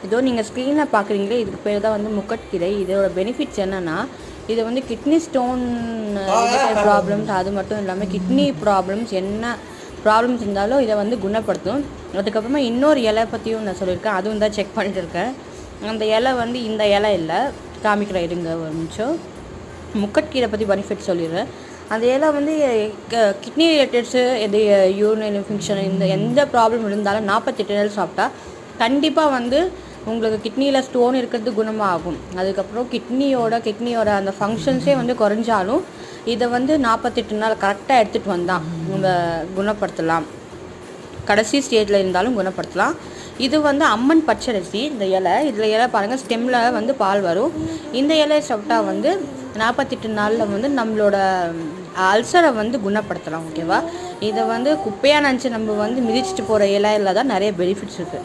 இதோ நீங்கள் ஸ்க்ரீனில் பார்க்குறீங்களே, இதுக்கு பேர் தான் வந்து முக்கட்கீரை. இதோட பெனிஃபிட்ஸ் என்னென்னா, இது வந்து கிட்னி ஸ்டோன் ரிலேட்டட் ப்ராப்ளம்ஸ், அது மட்டும் இல்லாமல் கிட்னி ப்ராப்ளம்ஸ் என்ன ப்ராப்ளம்ஸ் இருந்தாலும் இதை வந்து குணப்படுத்தும். அதுக்கப்புறமா இன்னொரு இலை பற்றியும் நான் சொல்லியிருக்கேன், அதுவும் தான் செக் பண்ணிட்டு இருக்கேன். அந்த இலை வந்து இந்த இலை இல்லை, காமிக்கிற இருங்க ஒரு நிமிஷம். முக்கட்கீரை பற்றி பெனிஃபிட் சொல்லிடுறேன். அந்த இலை வந்து கிட்னி ரிலேட்டட்ஸு, எது யூரினரி இன்ஃபெக்ஷன், இந்த எந்த ப்ராப்ளம் இருந்தாலும் 48 நாள் சாப்பிட்டா கண்டிப்பாக வந்து உங்களுக்கு கிட்னியில் ஸ்டோன் இருக்கிறது குணமாகும். அதுக்கப்புறம் கிட்னியோட அந்த ஃபங்க்ஷன்ஸே வந்து குறைஞ்சாலும் இதை வந்து 48 நாள் கரெக்டாக எடுத்துகிட்டு வந்தால் நம்ம குணப்படுத்தலாம். கடைசி ஸ்டேஜில் இருந்தாலும் குணப்படுத்தலாம். இது வந்து அம்மன் பச்சரிசி. இந்த இதில் இலை பாருங்கள், ஸ்டெம்மில் வந்து பால் வரும். இந்த இலையை சாப்பிட்டா வந்து 48 நாளில் வந்து நம்மளோட அல்சரை வந்து குணப்படுத்தலாம். ஓகேவா? இதை வந்து குப்பையாக நினச்சி நம்ம வந்து மிதிச்சிட்டு போகிற இலையில் தான் நிறைய பெனிஃபிட்ஸ் இருக்குது.